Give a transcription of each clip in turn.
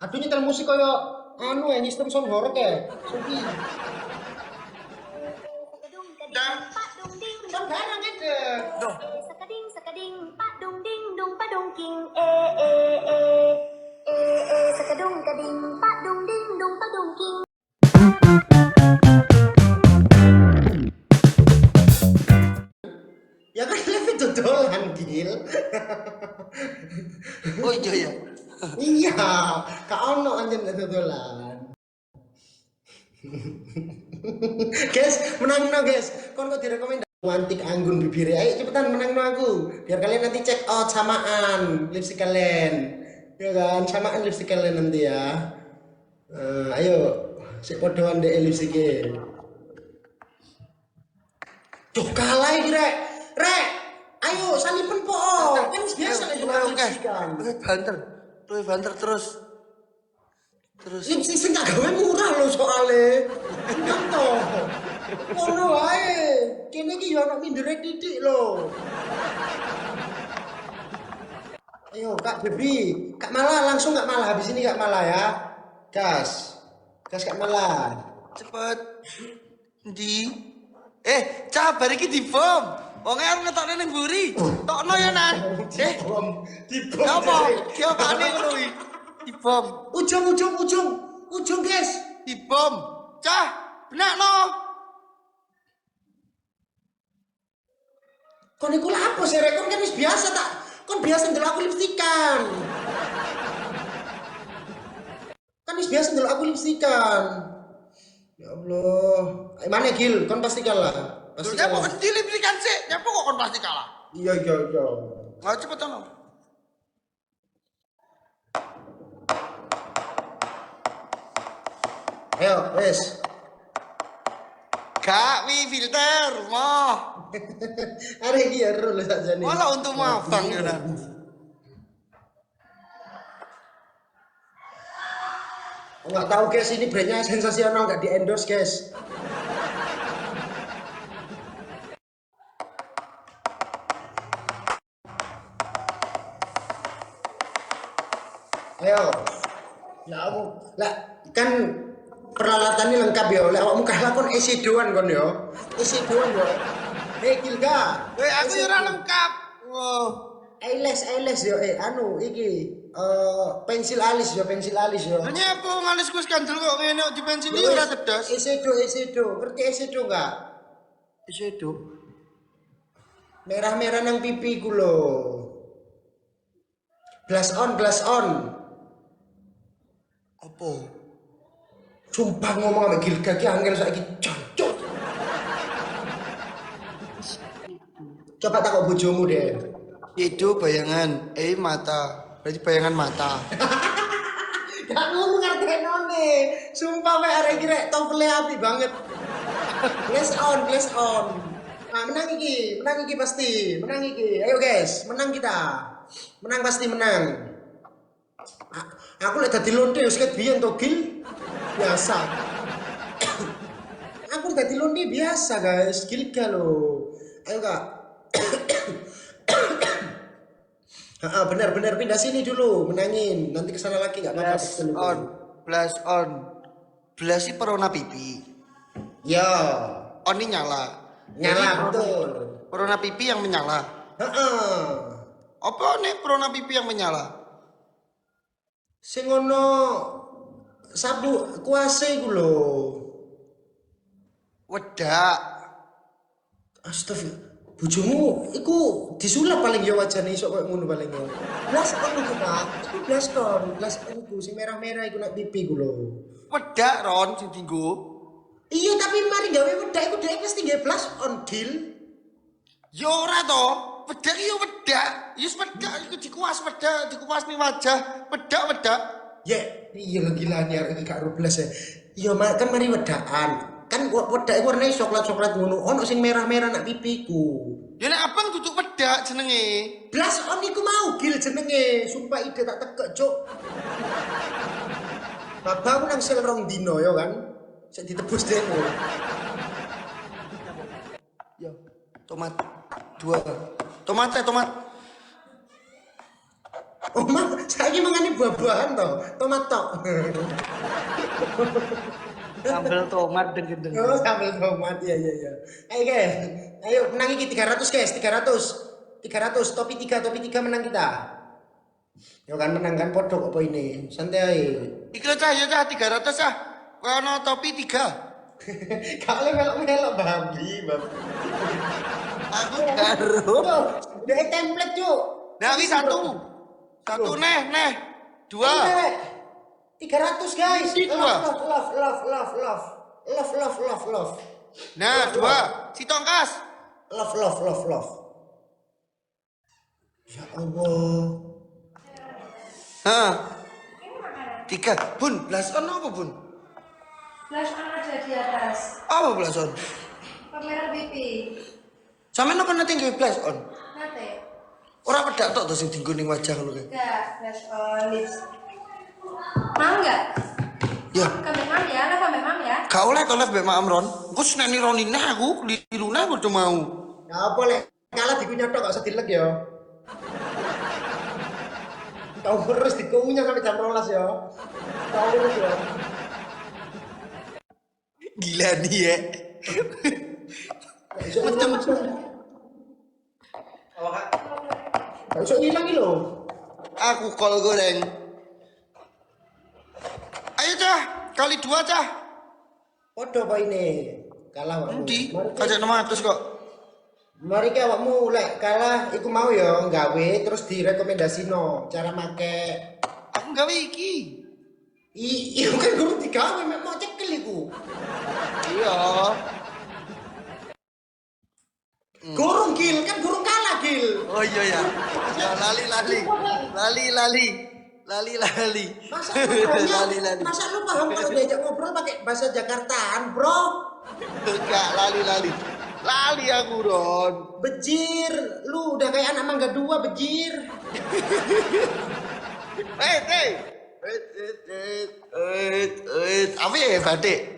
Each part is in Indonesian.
Aduh nyetel musik kaya anu ya sistem sound horeg ya. Supi. Dan Sound barang ada. Duh, Sekading sekading pak dung ding dung pak dung king sekadung kading pak dung ding dung pak dung king. Ya kan lebih dodolan gil. oh iya ya. Iya, kak ono anjen dodolan. Guys, menang no guys. Kon kok direkomendasi antik anggun bibir. Ayo cepetan menang no aku. Biar kalian nanti check out samaan lipstick kalian. Ya kan, samaan lipstick kalian nanti ya. Ayo, si podoan deh lipsticknya. Duh kalah iki rek. Rek, ayo salipen po. Kan biasa lagi lipstickan. Luwe banter terus. Lipstick sing gak gawe murah lho soalnya. Enggak toh. Ngono wae. Kene iki yo ono mindere titik lho. Ayo Kak Bebi, Kak Mala langsung Kak Mala habis ini Kak Mala ya. Gas. Gas Kak Mala. Cepet. Ndi? Cah bar iki dibom. Wong arep ngetokne ning mburi. Tokno ya nan. Dibom. Dibom. Apa? Ki opane ngono iki. Dibom. Ujung guys. Dibom. Cah, benakno. Kon iku lha apa sih rekon kan wis biasa tak. Kon biasa ndelok aku lipstikan. Kan wis biasa ndelok aku lipstikan. Ya Allah. Mana Gil? Kon pasti kalah. Pasti Nyapa kalah. kok dilipsikan sih? Nyapa kok kon pasti kalah? Iya. Nggak cepet no. Ayo, wes. Gak wi filter, mah. Ada iki ya ro saja nih. Malah untuk mabang ya nan. Enggak tahu guys, ini brandnya sensasional nggak di endorse guys. Ayo. Ya kamu, lah kan peralatannya lengkap ya. Lah awakmu kalah kon isi doan kon yo. Isi doan yo. Hei Gilga. Aku ya ora lengkap. Wow. Eyelash yo anu iki pensil alis yo. Nyapa ngalisku skandal kok ngene kok dipensili ora tedas. Esedo. Ngerti esedo enggak? Isedo. Merah-merah nang pipi ku lho. Blush on. Apa? Sumpah ngomong sama Gilga ki angel saiki cocok. Coba takok bojomu deh. Itu bayangan mata. Berarti bayangan mata. Gak ngomong ngertenone. Sumpah mek arek iki rek topele api banget. Glass on. Nah, menang iki pasti. Menang iki. Ayo guys, menang kita. Menang pasti menang. Aku lek dadi londe wis ket biyen to Gil. Biasa. Aku dadi londe biasa guys, Gilga lo. Ayo Kak. Benar pindah sini dulu, menangin. Nanti kesana lagi nggak apa-apa. Blast on. Blast sih perona pipi. Ya, On ini nyala. nyala betul. Perona pipi yang menyala. Apa nih perona pipi yang menyala? Sing ono sabu kuase iku lho. Wedak. Astagfirullah. Bojomu iku disulap paling ya wajane iso koyo ngono paling ya. Blas on iku, Pak. Iku blas on iku sing merah-merah iku nek pipi ku lho. Wedak Ron sing dinggo. Iya, tapi mari gawe wedak iku dhek pasti gawe blas on Gil. Ya ora to. Wedak iki yo wedak. Yus wedak iku dikuas wedak, dikuas ning wajah. Wedak. Ya, iya lagi lanyar iki gak robles ya. Iya, kan mari wedakan. Kan wedak iku warnane coklat ngono. Ono sing merah-merah nak pipiku. Ya nek abang duduk wedak jenenge. Blas on iku mau Gil jenenge. Sumpah ide tak tekek, Cuk. Babakku nang sel rong dino ya kan. Sik ditebus dene. Ya, tomat 2. Tomat. Oma, saya mangani buah-buahan toh, tomat tok. Sambal tomat dengan Oh, sambal tomat ya ya ya. Ayo guys, ayo menang iki 300 guys, 300. 300 topi 3 menang kita. Yo kan menang kan podo apa ini? Santai. Iki lho cah ya cah 300 cah. Kono topi 3. Kalau melok-melok babi. Aku karo. Tuh, dari template cuk. Nah, wis satu. Satu neh. 2. 300 guys. Ini dua. Love. Nah, 2. Si tongkas. Love. Ya Allah. Hah. 3. Bun, blason apa, Bun? Flash on ada di atas. Apa blason? Kamera pipi. Sampeyan apa nanti nge flash on? Nate. Ora pedak tok to sing dienggo ning wajah lho kae. Enggak, flash on lips. Mau enggak? Ya, Kamera mam ya, ada kamera mam ya. gak oleh to live mbek Mak Amron. Engko seneni Ronine aku lirune padha mau. Ya apa lek kalah dikunyah tok gak usah dilek ya. Tahu terus dikunyah sampai jam 12 ya. Tahu terus ya. Gila nih ya. Macam-macam. Gak usah hilang lho. Aku kol goreng. Ayo cah, kali 2 cah. Podo apa ini? Kalah awakmu. Endi? Mari Kajak 600 kok. Mari ke awakmu lek kalah iku mau ya nggawe terus direkomendasino cara make. Aku gawe iki. Iya kan guru digawe mek mau cekel iku. Iya. Gurung Gil, kan gurung kalah Gil. Oh iya ya. Ya lali. Masa lu paham kalau diajak ngobrol pakai bahasa Jakartaan, Bro? Enggak lali. Lali aku Ron. Bejir, lu udah kayak anak mangga 2 bejir. Hey. Apa ya batik?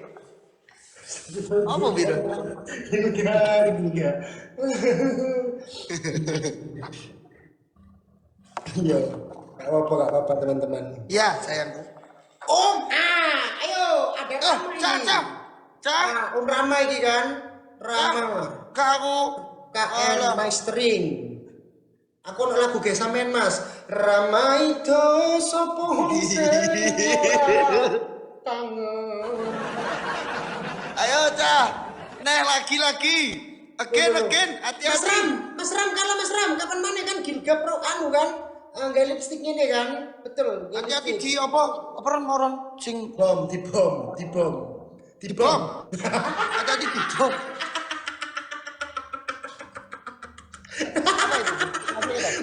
Apa biru? Ini Iya, gak apa-apa teman-teman. Ya sayangku. Ayo, ada kamu ini. Cah. Ah, Rama ini kan? Rama. Kak aku. KN Maestring. Aku nak lagu ge sampean Mas. Rama itu sopo tangan. Ayo cah. Nah lagi. Again. Hati-hati. Mas Ram kalah Mas Ram. Kapan mana kan Gilga Pro anu kan? Gak lipstick ini kan? Betul. Hati-hati di apa? Apa orang sing Di bom. Hati-hati di bom.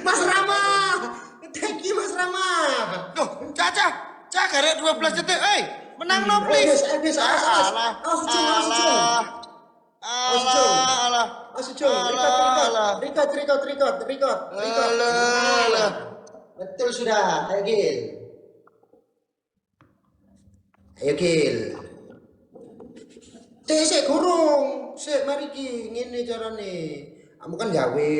Mas Rama. Thank you Mas Rama. Loh, cah garek 12 detik. Menang no please. Alah. Record. Betul sudah. Ayo Gil. Sik gurung. Sik mari ki ngene carane. Kamu kan gawe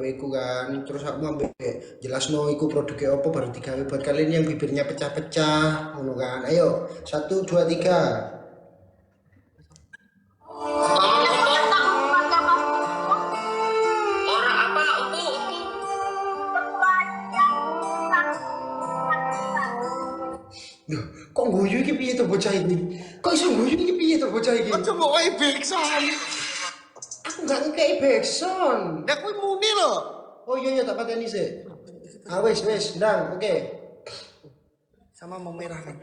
iku kan. Terus aku ambek jelasno iku produknya apa baru digawe buat kalian yang bibirnya pecah-pecah ngono kan. Ayo, 1 2 3. Kok guyu iki piye to bocah iki? Kok iso guyu iki piye to bocah iki? Aja mau backsound. Aku gak ngekei backsound. Nek kuwi muni lho. Oh iya tak pateni sik. Wis, ndang, oke. Sama memerahkan.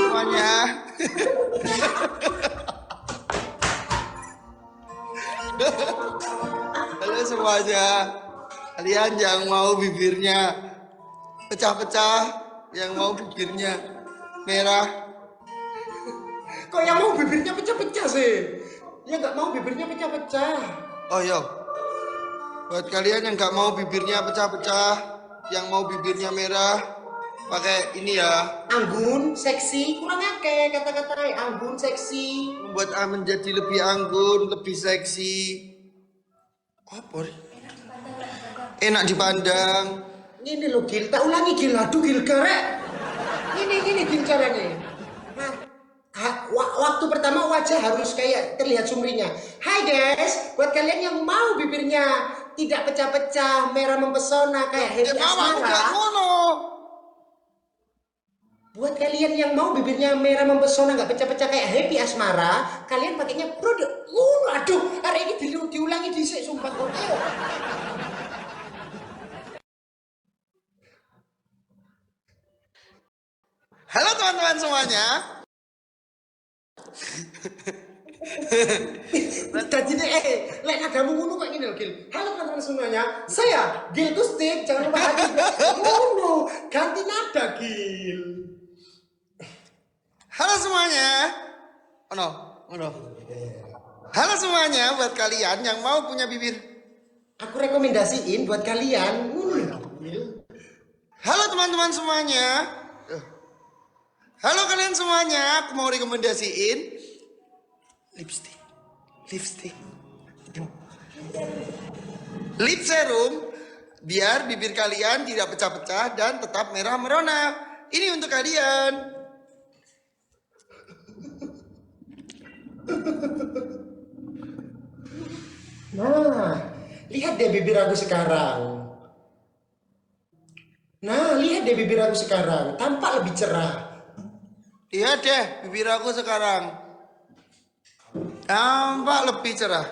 Semuanya. Halo semuanya. Kalian yang mau bibirnya pecah-pecah, yang mau bibirnya merah. Kok yang mau bibirnya pecah-pecah sih? Ya nggak mau bibirnya pecah-pecah. Oh yo. Buat kalian yang nggak mau bibirnya pecah-pecah, yang mau bibirnya merah, pakai ini ya. Anggun, seksi, kurang akeh kata-katanya. Anggun, seksi. Membuat A menjadi lebih anggun, lebih seksi. Apa? Enak dipandang. Ini lo Gil, tak ulangi Gil. Aduh Gil garek. Gini Gil caranya. Nah, waktu pertama wajah harus kayak terlihat sumringah. Hai guys, buat kalian yang mau bibirnya tidak pecah-pecah, merah mempesona kayak Happy Asmara. Buat kalian yang mau bibirnya merah mempesona nggak pecah-pecah kayak Happy Asmara, kalian pakainya produk. Aduh, hari ini diulangi disik sumpah kok. Ayo. Halo teman-teman semuanya. Tadi lek nadamu ngono kok ngene lho Gil. Halo teman-teman semuanya, saya Gil Gustik. Jangan lupa hadir. Ngono, ganti nada Gil. Halo semuanya. Oh no. Halo semuanya, buat kalian yang mau punya bibir. Aku rekomendasiin buat kalian. Gil. Halo teman-teman semuanya. Halo kalian semuanya, aku mau rekomendasiin lipstick. Lip serum biar bibir kalian tidak pecah-pecah dan tetap merah merona. Ini untuk kalian. Nah, lihat deh bibir aku sekarang. Tampak lebih cerah. Lihat deh bibir aku sekarang. Tampak lebih cerah.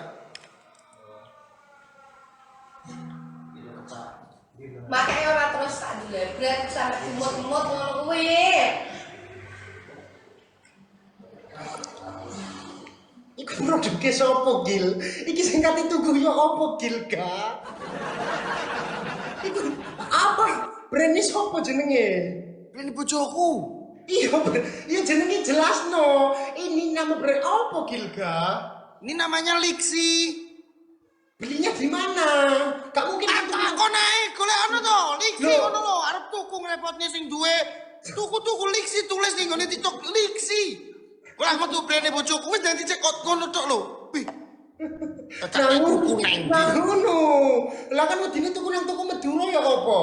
Makanya orang terus tak dilebret sampai dimut-mut ngono kuwi. Iku produknya sopo Gil? Iki sing kate tuku yo opo Gil ga? Iku apa? Brandnya sopo jenenge? Ini bojoku. Iya jenenge jelas no. Ini nama brand opo Gil ga? Ini namanya Lixi. Belinya di mana? Gak mungkin Aku naik golek anu to, Lixi Loh. ngono lho, arep tuku ngrepotne sing duwe. Tuku Lixi tulis ning ngene TikTok Lixi. Ora metu brand bojoku wis dadi cekot ngono tok lho. Wih. Nah ngono. Lah kan wedine tuku nang toko Madura ya apa?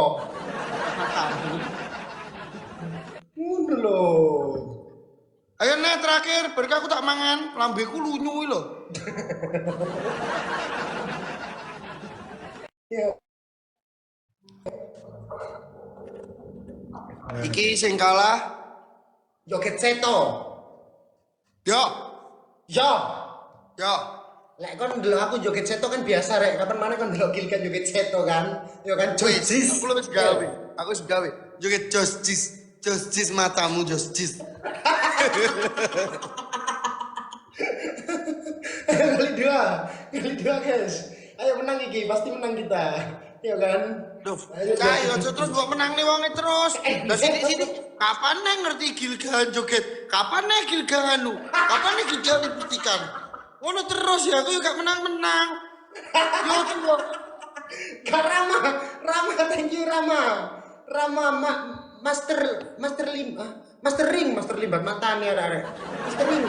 Ngono lho. Ayo nek terakhir, berkah aku tak mangan, lambeku lunyu lho. Ya. Iki sing kalah, Joget seto. yo, Yo. yo. Lek kon ndelok aku joget seto kan biasa rek. Kapan mana kon ndelok Gil kan joget seto kan? Yo kan josis. Aku wis gawe. Aku wis gawe. Joget josjis matamu josjis. Kali dua guys. Ayo menang iki, pasti menang kita. Yo kan? Duh, Ayo, cah guys. yo terus mbok menang nih wonge terus. Lah sini. Kapan nek ngerti Gilgan joget? Kapan nek Gilgan anu? Kapan nek Gilgan dibuktikan? Ngono terus ya aku juga menang-menang. Yo coba. Kak Rama, thank you Rama. Master ring buat matanya arek. Master ring.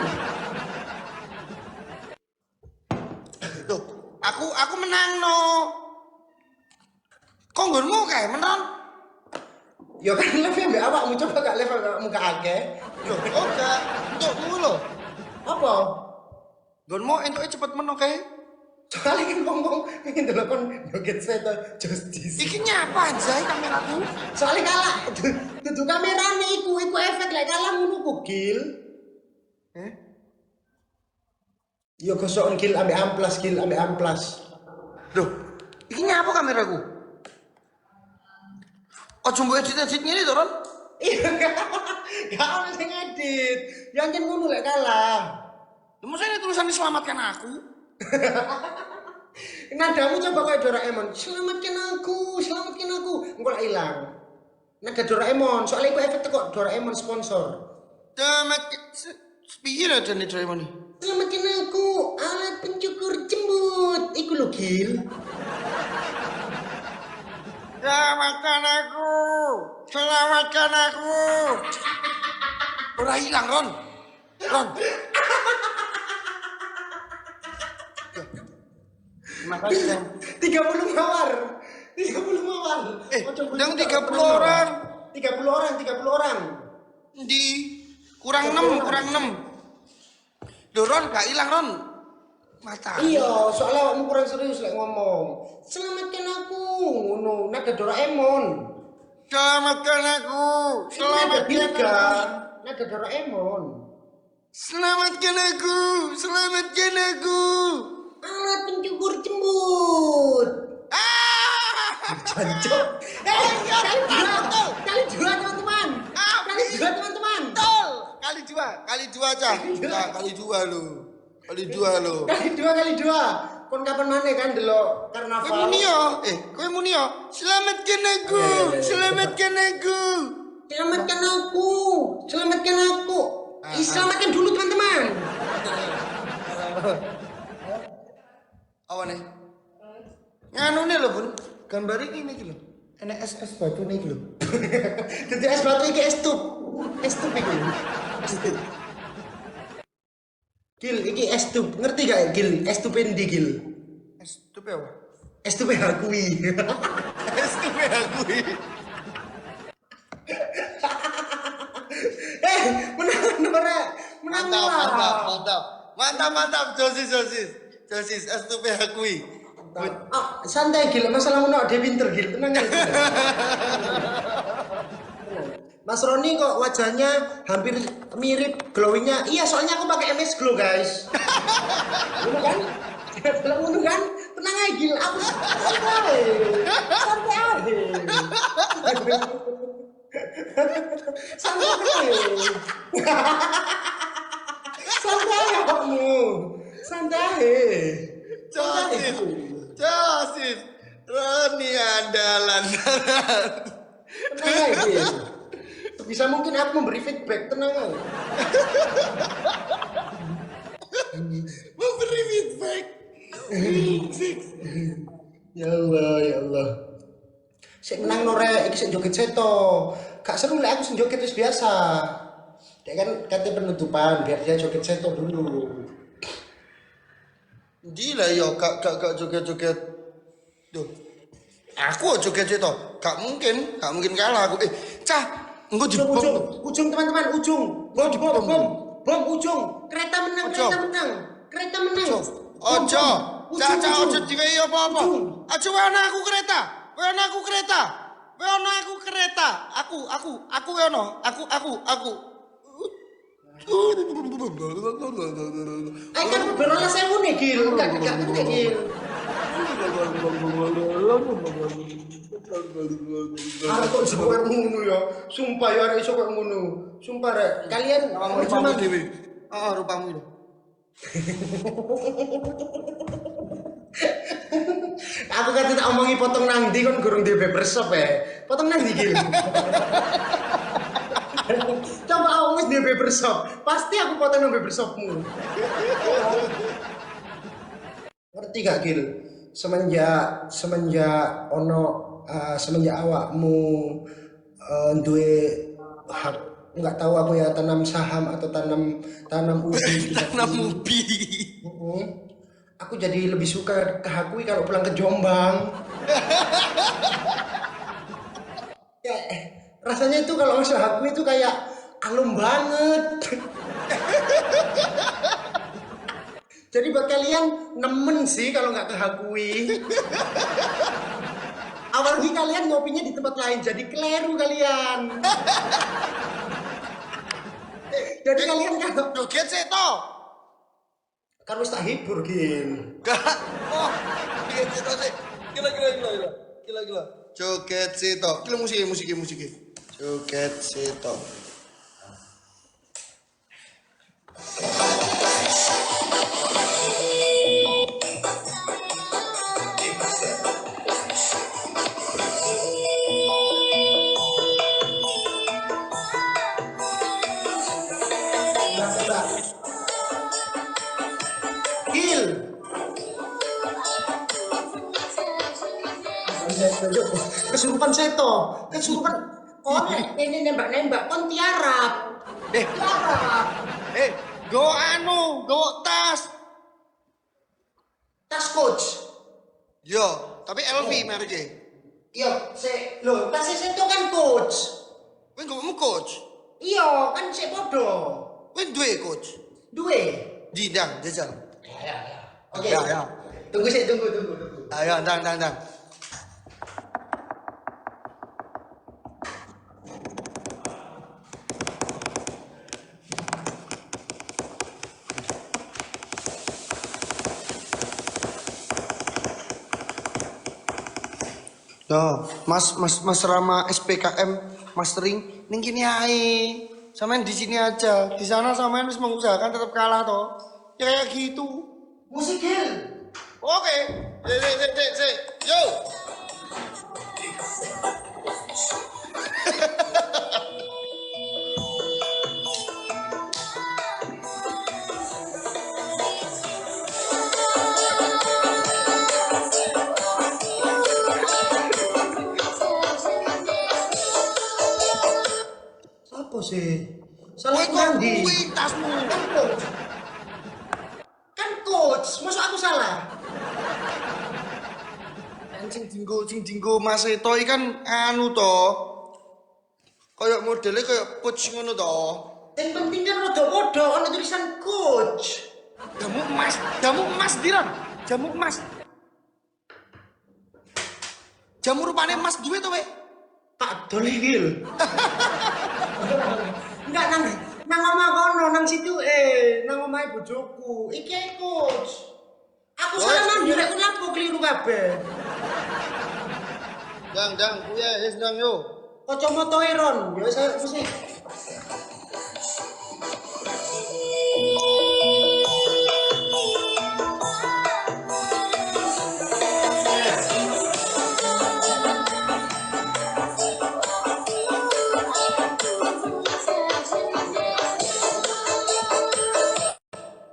Duh, aku menang no. Kok nggonmu kae menang? Yo kan level mbak awakmu coba gak level awakmu gak akeh. Loh, oke. Untukmu lho. Apa? Nggonmu entuke cepet menang kae. Soalnya kan ngomong pengen delok kon joget seto justice. Iki nyapa anjay kameraku? Soalnya kalah dudu kamerane iku efek lek kalah ngono ku Gil. Yo gosok Gil ambek amplas. Loh, iki nyapa kameraku? Ojo mbok edit ngene to, Ron? Iya gak ono sing edit. Yang kan ngono lek kalah. Masa ini tulisannya selamatkan aku? Nadamu coba kayak Doraemon. Selamatkan aku. Engko lak ilang. Nada Doraemon, soalnya iku efek teko Doraemon sponsor. Piye lah jane Doraemon iki? Selamatkan aku, alat pencukur jembut. Iku lho Gil. Selamatkan aku. Selamatkan aku. Udah hilang, Ron. Ron. Makasih, Bang. 30 mawar. 30 mawar. Yang 30 orang. 30 orang, 30 orang. Di kurang 6, kurang 6. Loh, Ron, gak hilang, Ron. Mata. Iya, soalnya kamu kurang serius lek ngomong. Selamatkan aku, ngono. Nada Doraemon. Selamatkan aku. Nada Selamatkan Bilga. aku. Nada Doraemon. Selamatkan aku. Selamatkan aku. Alat pencukur jembut. Ah! Jancok. Kali dua teman-teman. Kali dua teman-teman. Betul. Kali dua aja. Nah, kali dua lo. Kali dua. Kon kapan mana kan delok Kowe karnaval. muni yo. Selamatkan aku. Selamatkan aku. Selamatkan aku. Selamatkan aku. Selamatkan dulu teman-teman. Apa nih? Nganu nih lho, Bun. Gambar ini iki lho. Enek es batu nih iki lho. Dadi es batu iki es tup. Es tup iki. Es tup. Gil, iki es tup. Ngerti gak Gil? Es tup endi Gil? Es tuh apa? Es tup Harkui. Es tuh aku. Menang Nora. Menang Nora. Mantap. Josis. Es tuh aku. Santai Gil, masalahmu no dia pinter Gil, tenang ya. Mas Roni kok wajahnya hampir mirip glowingnya. Iya, soalnya aku pakai MS Glow guys. Bener kan? Bener kan? Tenang aja Gil, aku santai aja. Santai aja kamu. Santai. Josis. Roni andalan. Tenang aja. Bisa mungkin aku memberi feedback, tenang aja. Memberi feedback. Ya Allah. Sik menang Nore, iki sik joget seto. Gak seru lek aku sing joget wis biasa. Dek kan kate penutupan biar dia joget seto dulu. Gila yo, gak joget-joget. Duh. Aku joget itu, gak mungkin kalah aku. Cah, engko dibom. Ujung teman-teman, ujung. Bom ujung. Kereta menang. Ojo. Cah, ojo diwehi apa-apa. Aja wae aku kereta. Aku ono. Aku. Kan berolah sewu nih Gil, enggak Gil. Arek kok iso koyo ngono ya. Sumpah ya arek iso koyo ngono. Sumpah rek, kalian Rupamu dhewe. Rupamu itu. Aku kan tak omongi potong nang ndi kon gurung dhewe bersop Potong nang ndi Gil. Coba aku wis dhewe bersop. Pasti aku potong nang bersopmu. Ngerti gak Gil? Semenjak awakmu duwe hak, nggak tahu aku ya, tanam saham atau tanam ubi. Tanam ubi. Aku jadi lebih suka ke Hakui kalau pulang ke Jombang. Rasanya itu kalau masuk Hakui itu kayak alum banget. Jadi buat kalian nemen sih kalau nggak ke Hakui. Apalagi kalian ngopinya di tempat lain, jadi keliru kalian. Jadi kalian kalau Joget sih toh. kan wis tak hibur Gil. Oh, joget sih toh sih. Gila. Joget sih toh. Gila musik. Joget sih toh. Kesurupan kesurupan seto. Kesurupan kon ini nembak-nembak kon tiarap. Eh, Tiarap. go anu, go tas. Tas coach. Yo, tapi LV mereknya. Iya, lho, tas seto kan coach. Kowe nggomu coach. Iya, kan sik podo. Kowe duwe coach. Duwe. Dindang, jajal. Ya. Oke. Ya. Tunggu. Ayo, ndang. Yo, Mas Rama SPKM Mastering ning kini ae. Samain di sini aja. Di sana samain harus mengusahakan tetap kalah toh. Ya kayak gitu. Musik Gil. Oke. Sik. Yo. Apa sih? Kowe Salah kok nanti. kuwi tasmu. Kan coach, masuk aku salah. Sing dinggo Mas Eto iki kan anu to. Kayak modelnya kayak coach ngono to. Yang penting kan rodo-rodo, ada tulisan coach. Jamu emas diran. Jamu emas. Jamu rupane emas duwe to, we? Tak dole Gil. Enggak nang omah kono, nang situ nang omahe bojoku. Iki ae coach. Aku salah nang direk ku nyapu keliru kabeh. Dang, kuya wis dang yo. Kacamata Iron, ya saya mesti.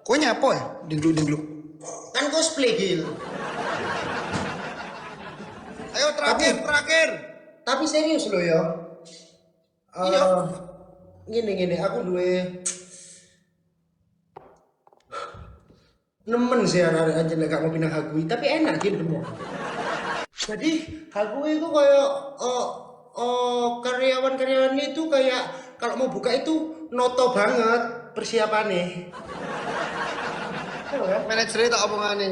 Kowe nyapo ya? Dinglu. Kan cosplay Gil. Ayo terakhir. Tapi serius loh ya. Iya. Gini, aku duwe nemen sih anak aja lek gak mau pindah Hagui, tapi enak gitu demo. Jadi Hagui itu kayak karyawan-karyawan itu kayak kalau mau buka itu noto banget persiapannya. Manajernya tak omongane.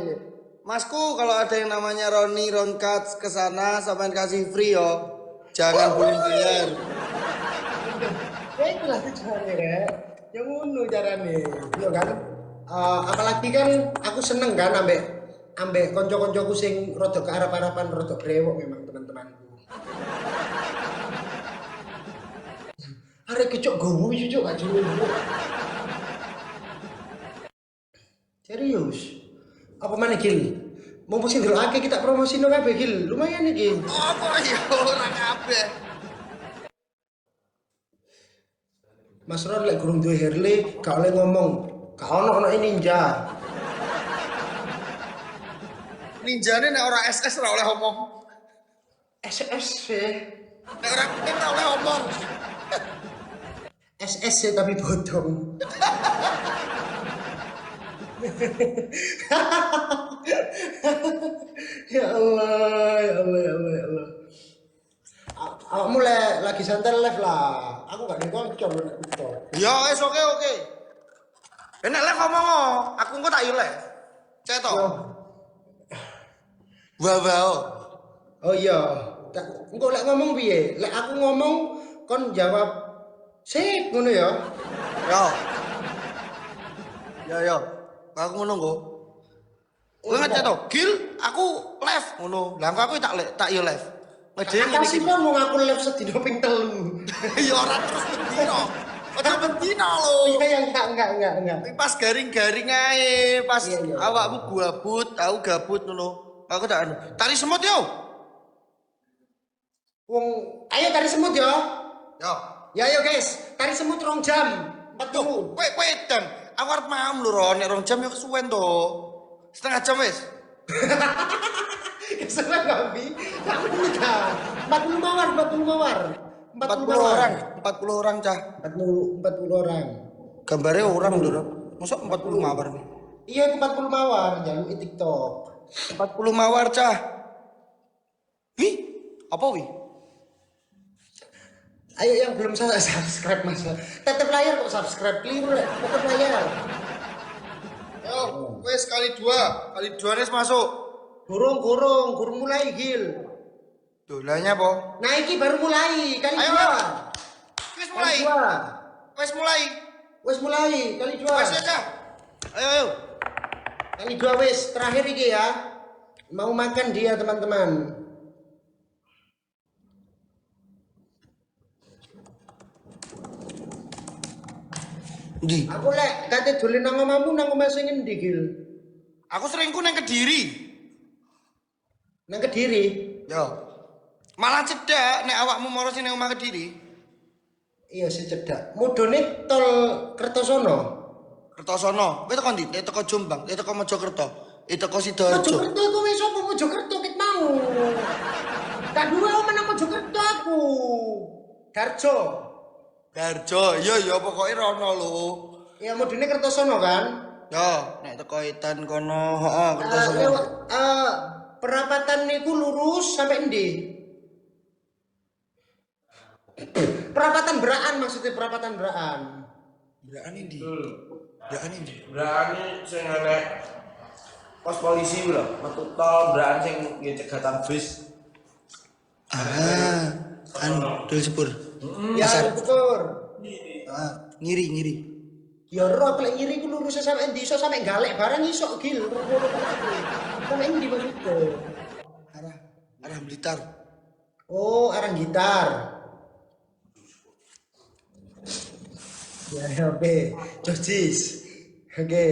Masku kalau ada yang namanya Roni Ronkat ke sana sampean kasih free yo. Jangan bayar. Ya itulah tujuannya ya. Yang ngono carane. Iya kan? Apalagi kan aku seneng kan ambek konco-koncoku sing rada kearep-arepan rada brewok memang teman-temanku. Arek kecok gowo cocok gak jelas. Serius. Apa mana Gil? Mau sing delokake kita promosino kabeh Gil. Lumayan iki. Apa yo ora kabeh. Mas Ron lek gurung duwe Harley gak oleh ngomong. Gak ono ninja. Ninjane nek ora SS ora oleh ngomong. SS sih. Nek ora penting ora oleh ngomong. SS sih tapi bodong. Ya Allah. Aku mulai lagi santai live lah. Aku gak dikonco loh nek itu. Ya wis oke. Nek lek ngomong aku engko tak yo lek. Cetok. Wow. Oh iya. Engko lek ngomong piye? Lek aku ngomong kon jawab sip ngono ya. Yo. Aku ngono nggo. Kowe ngecet to, Gil, aku live ngono. Lah aku tak yo live. Ngedene ngene Kasih iki. ngomong aku live sedina ping 3. Ya ora terus bendino. Aja bendino lho. Iya enggak. Pas garing-garing ae, pas Iya. awakmu gabut, aku gabut ngono. Aku tak anu. Tari semut yo. Wong ayo tari semut ya. Yo. Ya ayo guys, tari semut 2 jam. 40. Kowe dan aku arep maem lho, Ron. Nek 2 jam yo kesuwen to. Setengah jam wis. Kesuwen kopi. Gak menit kan? 40 mawar, 40 mawar. 40 orang, 40 orang cah. 40 orang. Gambarnya orang lho. Masa 40 mawar nih? Iya, itu 40 mawar, jalur TikTok. 40 mawar cah. Wih, apa wih? Ayo yang belum subscribe mas. Tetep layar kok subscribe, keliru ya. Tetep layar. Yo, wes kali dua nih masuk. Kurung mulai Gil. Dolanya po. Nah iki baru mulai, kali Ayo, dua. Wes Kali mulai. dua. Wes mulai. Wes mulai, kali dua. Wes ya cah. Ayo. Kali dua wes, terakhir iki ya. Mau makan dia teman-teman. Di. Aku lek kate dolen nang omamu nang omah sing endi Gil? Aku seringku nang Kediri. Nang Kediri. Yo. Malah cedak nek awakmu moro sing nang omah Kediri. Iya sih cedak. Mudone tol Kertosono. Kertosono. Kowe teko ndi? Teko Jombang, teko Mojokerto, teko Sidoarjo. Mojokerto iku wis opo Mojokerto ket mau. Kadua omah nang Mojokerto aku. Darjo. Darjo, iya pokoknya rono lho. Ya mudune Kertosono kan? Yo, nek teko Edan kono, heeh, Kertosono. Lewat perapatan niku lurus sampai endi? Perapatan Beraan maksudnya perapatan Beraan. Beraan ndi? Beraan ndi? Berani sing enek pos polisi lho, metu tol berani sing nggih cegatan bis. Dol sepur. Ya betul. Ngiri. Ya roh lek ngiri ku lurus sampai endi iso sampai galek barang iso Gil. Sampai endi maksudnya? Arah Blitar. Oh, arang gitar. Ya, oke. Josis. Oke.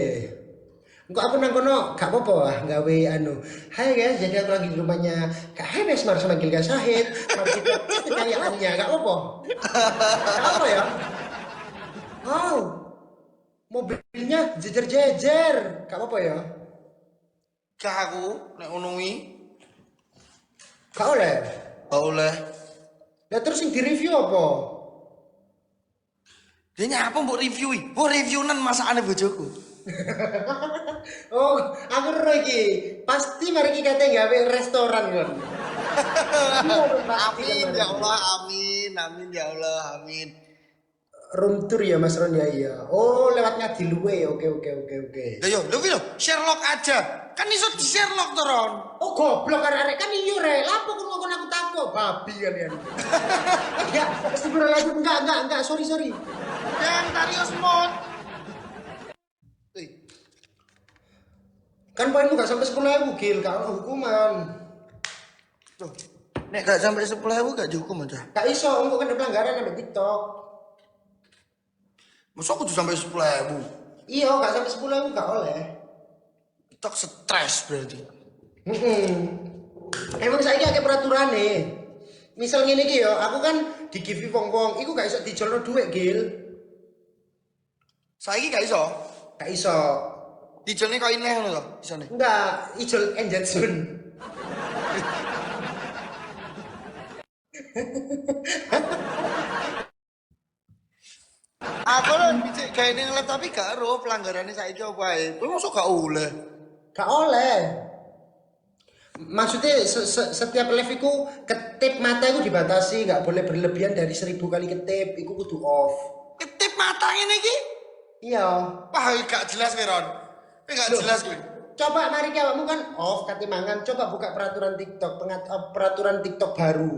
Engko aku nang kono gak apa-apa gawe anu. Hai guys, jadi aku lagi di rumahnya Kak Hemes Mar sama Gilga Syahid. Mari kita cek kekayaannya, gak apa-apa. Gak apa ya? Oh. Mobilnya jejer-jejer. Gak apa-apa ya? Gak aku nek ngono kuwi. Gak oleh. Gak oleh. Lah terus yang di-review apa? Dia nyapa mbok review iki? Mbok review-nan masakane bojoku. Oh, aku ero iki. Pasti mari iki kate gawe restoran kon. Amin ya Allah, amin ya Allah, amin. Room tour ya Mas Ron ya iya. Oh, lewat Ngadiluwe. Oke. Yo, Sherlock aja. Kan iso di Sherlock to, Ron. Oh, goblok arek kan iya re. Lapo kon ngomong aku takut babi kalian. Ya, astagfirullahaladzim enggak. Sorry. Yang Tarios Mod. Kan poinmu gak sampai 10.000 Gil, gak ono hukuman. Tuh. Nek gak sampai 10.000 gak dihukum aja. Gak iso, engko kan ada pelanggaran sampai TikTok. Masa aku tuh sampai 10.000? Iya, gak sampai 10.000 gak oleh. TikTok stres berarti. Emang saiki akeh peraturannya. Misal ngene iki ya, aku kan di give wong-wong, iku gak iso dijolno dhuwit, Gil. Saiki gak iso. Gak iso. Dijolne kok ineh ngono to, isone. Enggak, ijol engagement. Aku lho dicek gawe ning live tapi gak ero pelanggarannya saiki apa ae. Kowe mosok gak oleh. Gak oleh. Maksudnya setiap live iku ketip mata iku dibatasi, gak boleh berlebihan dari 1000 kali ketip, iku kudu off. Ketip mata ngene iki. Iya. Wah, gak jelas kowe, Ron. Gak jelas kowe. Coba mari awakmu kan off katimangan, coba buka peraturan TikTok, peraturan TikTok baru.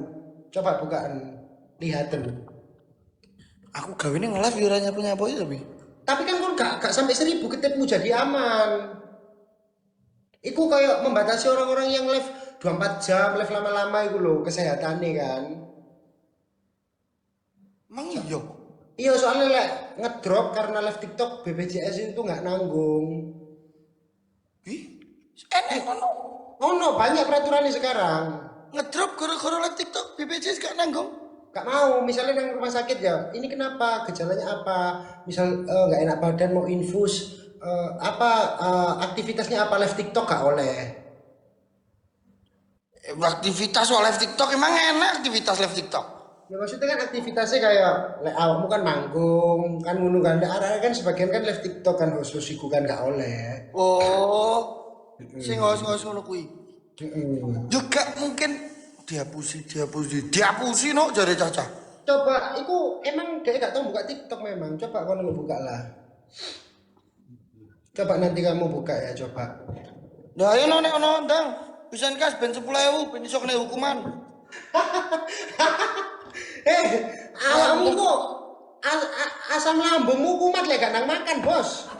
Coba bukaan, lihatin. Aku gawe ning live yo ora nyapu-nyapu tapi. Tapi kan kon gak sampai 1000 ketipmu jadi aman. Iku kayak membatasi orang-orang yang live 24 jam, live lama-lama iku lho, kesehatannya kan. Emang iya? Iya soalnya ngedrop karena live TikTok BPJS itu nggak nanggung. Ih, enak kono. Oh no, banyak peraturannya sekarang. Ngedrop gara-gara live TikTok BPJS gak nanggung. Gak mau, misalnya yang rumah sakit ya, ini kenapa, gejalanya apa, misal nggak enak badan mau infus, aktivitasnya apa live TikTok gak oleh. Aktivitas soal live TikTok emang enak aktivitas live TikTok. Ya maksudnya kan aktivitasnya kayak awakmu kan manggung kan ngono kan arek kan sebagian kan live TikTok kan khusus iku kan gak oleh. Oh, sing ngos-ngos ngono kuwi. Heeh. Juga mungkin dihapusi no jare Caca. Coba iku emang dia gak tahu buka TikTok memang. Coba kalau buka lah. Coba nanti kamu buka ya coba. Nah, ayo nek ono ndang. Pisan kas ben 10.000 ben iso kena hukuman. Awakmu kok asam lambungmu kumat lek gak nang makan, Bos.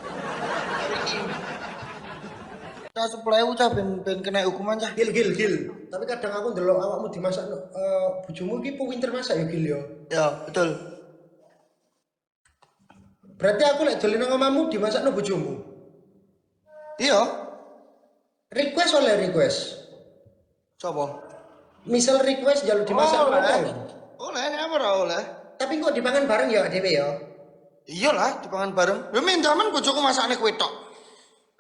Cah 10.000 cah ben kena hukuman cah. Gil. Tapi kadang aku ndelok awakmu dimasak bojomu iki pinter masak ya Gil ya. Ya, betul. Berarti aku lek dolen nang omamu dimasakno bojomu. Iya. Request oleh request. Coba. Misal request jalur dimasak oleh. Oleh, apa ora oleh? Tapi kok dipangan bareng ya dhewe ya? Iyalah, dipangan bareng. Lha men jaman bojoku masakne kowe tok.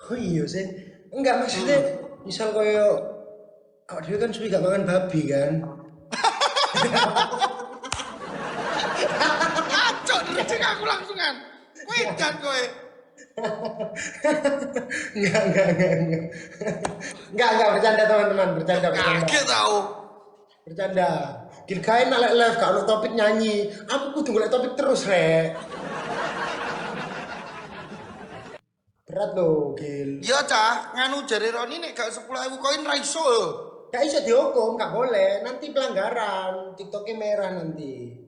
Oh iya sih. Enggak maksudnya misal koyo awak dhewe kan suwi gak mangan babi kan. Acok direjek aku langsungan. Wedan kowe. Enggak bercanda teman-teman, bercanda. Kaget tau. Bercanda. Gil kae nak lek live gak ono topik nyanyi. Aku kudu golek topik terus, Rek. Berat loh, Gil. Iya cah, nganu jare Roni nek gak 10.000 koin ra iso. Gak bisa dihukum, gak boleh. Nanti pelanggaran. TikToknya merah nanti.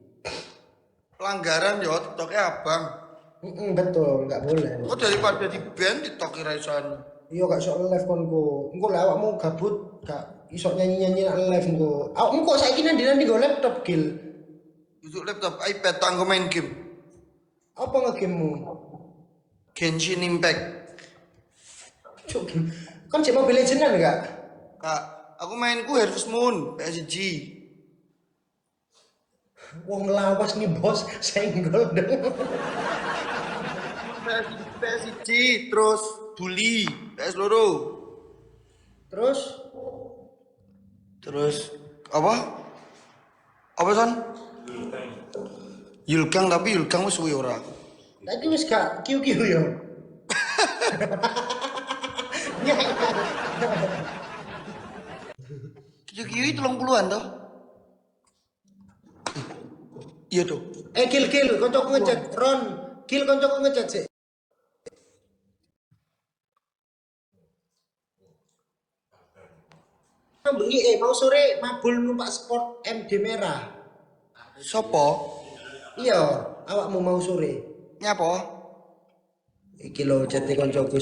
Pelanggaran yo TikToknya abang. Betul, gak boleh. Kok daripada di ban TikTok ra iso anu. Iya gak iso live konku. Engko lek awakmu gabut gak iso nyanyi-nyanyi nak live engko. Awakmu kok saiki nanti go laptop, Gil. Untuk laptop, iPad tanggo main game. Apa ngegame-mu? Genshin Impact. Cuk, kan cek Mobile Legends enggak? Kak, aku mainku Harvest Moon PSG. Wong lawas nih bos, senggol dong. PSG terus Bully PS loro. Terus apa? Apa son? Yulkang tapi Yulkang wis suwi ora aku. Tadi wis gak kiu-kiu yo. Kiu-kiu 30-an toh? Iya tuh. Gil, koncoku ngechat Ron. Gil koncoku ngechat sih. Bengi mau sore mabul numpak sport MD merah. Sopo? Iya, awakmu mau sore. Nyapa? Iki lho chat koncoku.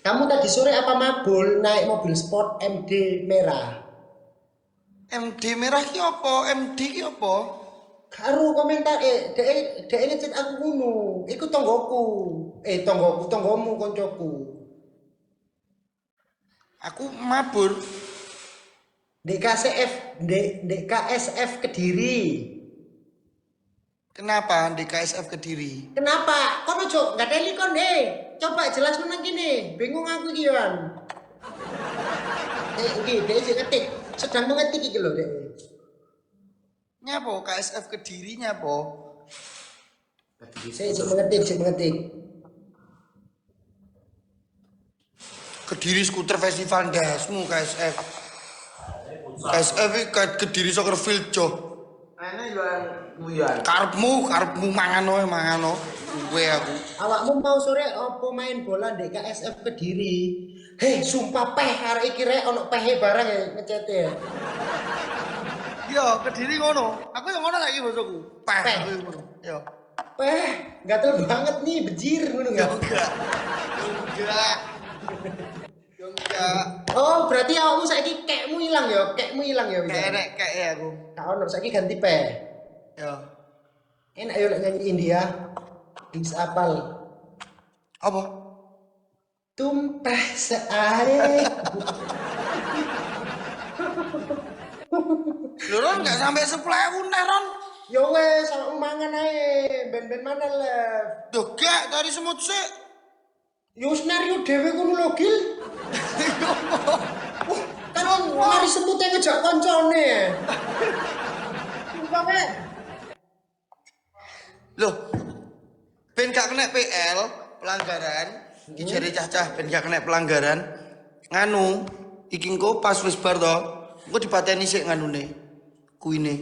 Kamu tadi sore apa mabul naik mobil sport MD merah? MD merah ki apa? MD ki apa? Karo komentar dhek ngechat aku ngono. Iku tonggoku. Tonggomu koncoku. Aku mabur. Dek KSF Kediri. Kenapa di KSF Kediri? Kenapa? Kono Cok, enggak teli kon Coba jelas menang gini. Bingung aku iki Yohan. Iki dek ngetik, sedang mengetik iki lho dek. Nyapa KSF Kediri nyapa? Saya mengetik. Kediri Skuter Festival dasmu KSF. KSF Kediri Soccer Field jo. Ana jualan kuyan. Karepmu mangano. Kowe aku. Awakmu mau sore apa main bola di KSF Kediri? Hei, sumpah arek iki rek ono pehe barang ya ngecete. Iya, Kediri ngono. Aku yang ngono saiki bosoku. Peh. Ngono. Yo. Gatel banget nih, bejir ngono enggak? Enggak. Oh, berarti awakmu saiki kekmu ilang ya? Kayak aku. Gak ono saiki ganti peh. Yo. Enak yo lek nyanyi India. Bisa apal. Apa? Tumpah seair. Lho Ron enggak sampai 10.000 nih Ron. Yo wes, sama mangan ae. Ben-ben mana lah. Duh gak dari semut sik. Yo skenario dhewe ngono lho, Gil. Kan lari semute ngejak koncone. Sumpah Pak. Loh, ben gak kena PL pelanggaran, iki jare cacah ben gak kena pelanggaran. Nganu, iki engko pas wis bar to, engko dipateni sik nganune. Kuine.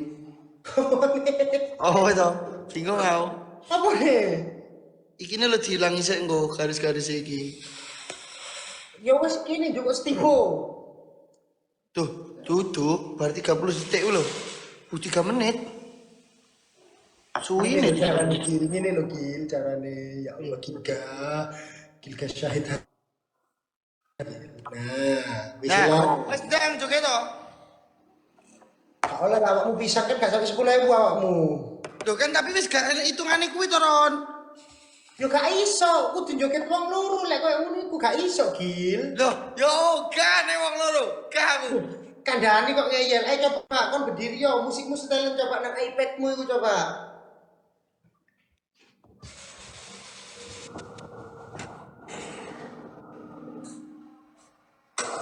Oh, itu. Bingung aku. Apa nih? Iki lho diilangi sik engko garis-garis iki. Ya wis kene juga stiho. Tuh, duduk bar 30 detik lho. 3 menit. Suwi Ini nih. carane Gil, ngene lho Gil, carane ya Allah Gilga syahid. Nah, wis lah. Nah, wis ndang joget to. Gak oleh awakmu pisan kan gak sampai 10.000 awakmu. Loh kan tapi wis gak ada hitungane kuwi to, Ron. Yo gak iso, kudu joget wong loro lek koyo ngono iku gak iso, Gil. Loh, yo gak nek wong loro. Gak aku. Kandhani kok ngeyel. Coba kon berdiri yo, musikmu setelin coba nang iPadmu iku coba.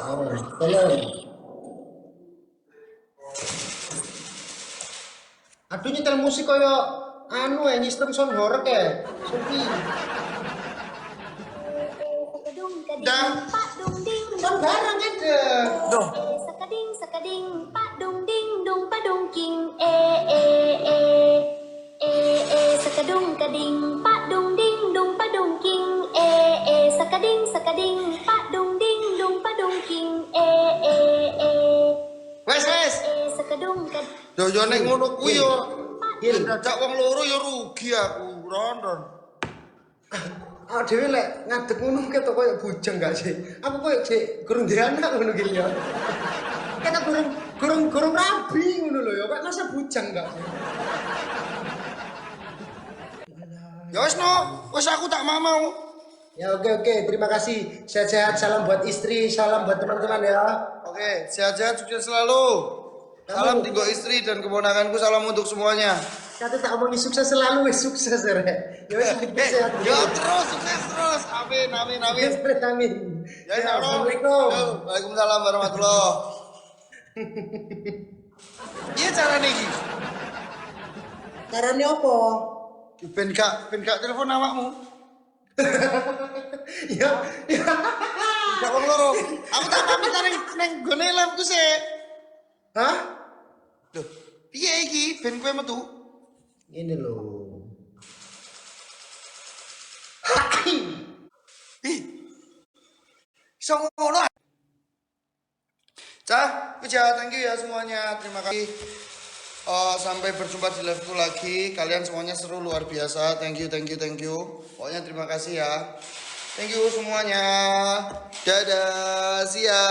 Oh, tolong. Aduh nyetel musik koyo anu nyistem sound horror ke. Supi. Sekadung kading Dah. pak dung ding Kan bareng aja. Loh, sekading sekading pak dung ding dung padung king sekadung kading pak dung ding dung padung king sekading sekading pak dung ding dung padung king wes. sekadung kading Yo nek ngono kuwi yo. Gil. Dadak wong loro yo rugi aku, Ron. Ah dhewe lek ngadeg ngono ketok koyo bujang gak sih? Aku koyo jek gurung duwe anak ngono ki ya. Ketok gurung rabi ngono lho ya, kok masa bujang gak sih? Ya wis no, wis aku tak mau. Ya oke, terima kasih. Sehat-sehat, salam buat istri, salam buat teman-teman ya. Oke, sehat-sehat sukses selalu. Salam tinggal istri dan keponakanku, salam untuk semuanya. Kata tak omongi sukses selalu, wis sukses ya. Ya wis sehat. Yo terus sukses terus. Amin. Amin. Ya, ya, Assalamualaikum. Yo, waalaikumsalam warahmatullahi. Iya carane iki. Carane apa? Ben gak telepon awakmu. Ya. Gak wong loro. Aku tak pamit nang gone lampu sik. Hah? Loh, piye iki ben kowe metu? Ini loh. Ih. Iso ngono. Cah, thank you ya semuanya. Terima kasih. Sampai berjumpa di live lagi. Kalian semuanya seru luar biasa. Thank you. Pokoknya terima kasih ya. Thank you semuanya. Dadah, see ya.